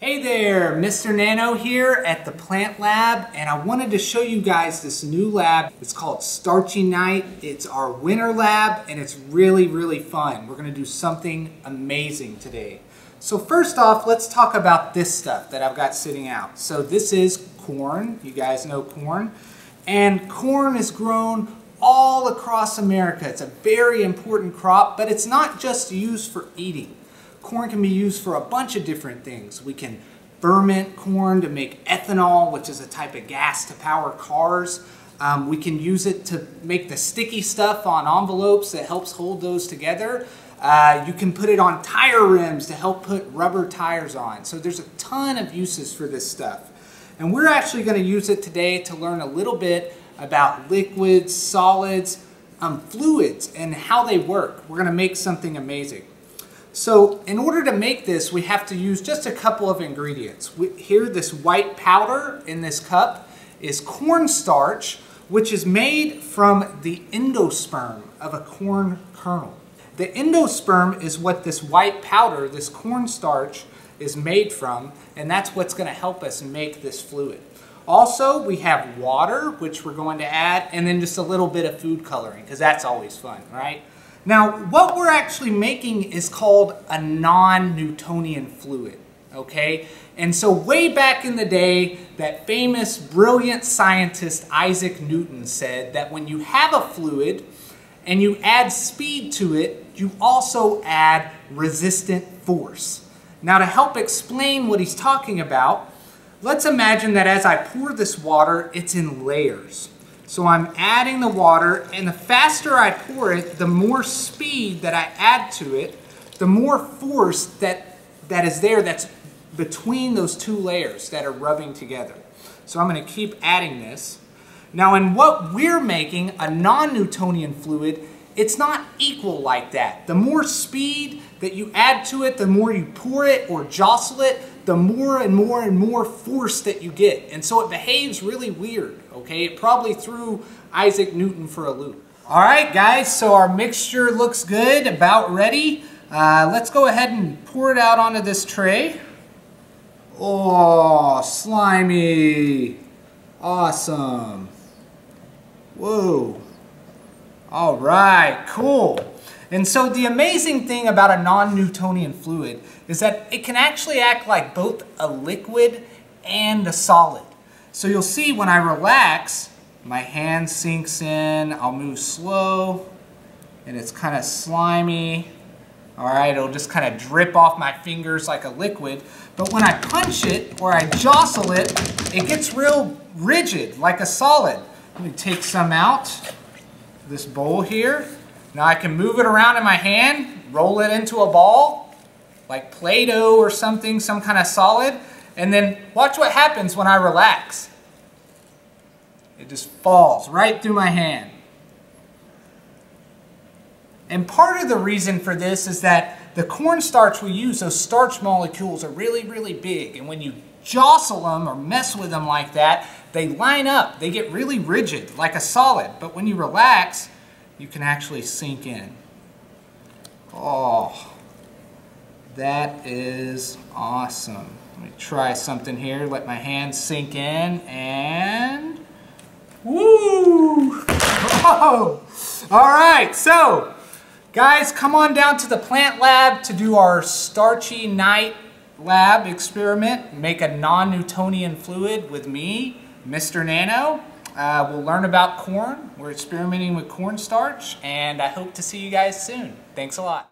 Hey there, Mr. Nano here at the Plant Lab, and I wanted to show you guys this new lab. It's called Starchy Night. It's our winter lab, and it's really fun. We're gonna do something amazing today. So first off, let's talk about this stuff that I've got sitting out. So this is corn. You guys know corn. And corn is grown all across America. It's a very important crop, but it's not just used for eating. Corn can be used for a bunch of different things. We can ferment corn to make ethanol, which is a type of gas to power cars. We can use it to make the sticky stuff on envelopes that helps hold those together. You can put it on tire rims to help put rubber tires on. So there's a ton of uses for this stuff. And we're actually going to use it today to learn a little bit about liquids, solids, fluids, and how they work. We're going to make something amazing. So in order to make this, we have to use just a couple of ingredients. Here, this white powder in this cup is cornstarch, which is made from the endosperm of a corn kernel. The endosperm is what this white powder, this cornstarch, is made from, and that's what's going to help us make this fluid. Also, we have water, which we're going to add, and then just a little bit of food coloring, because that's always fun, right? Now, what we're actually making is called a non-Newtonian fluid, okay? And so way back in the day, that famous, brilliant scientist Isaac Newton said that when you have a fluid and you add speed to it, you also add resistant force. Now, to help explain what he's talking about, let's imagine that as I pour this water, it's in layers. So I'm adding the water, and the faster I pour it, the more speed that I add to it, the more force that is there that's between those two layers that are rubbing together. So I'm going to keep adding this. Now in what we're making, a non-Newtonian fluid, it's not equal like that. The more speed that you add to it, the more you pour it or jostle it, the more and more force that you get. And so it behaves really weird, okay? It probably threw Isaac Newton for a loop. All right, guys, so our mixture looks good, about ready. Let's go ahead and pour it out onto this tray. Oh, slimy. Awesome. Whoa. All right, cool. And so the amazing thing about a non-Newtonian fluid is that it can actually act like both a liquid and a solid. So you'll see when I relax, my hand sinks in, I'll move slow, and it's kind of slimy. All right, it'll just kind of drip off my fingers like a liquid. But when I punch it or I jostle it, it gets real rigid, like a solid. Let me take some out, this bowl here. Now I can move it around in my hand, roll it into a ball, like Play-Doh or something, some kind of solid, and then watch what happens when I relax. It just falls right through my hand. And part of the reason for this is that the cornstarch we use, those starch molecules are really big, and when you jostle them or mess with them like that, they line up, they get really rigid, like a solid, but when you relax, you can actually sink in. Oh, that is awesome. Let me try something here. Let my hand sink in and woo! Oh! All right, so guys, come on down to the plant lab to do our Starchy Night lab experiment. Make a non-Newtonian fluid with me, Mr. Nano. We'll learn about corn. We're experimenting with cornstarch, and I hope to see you guys soon. Thanks a lot.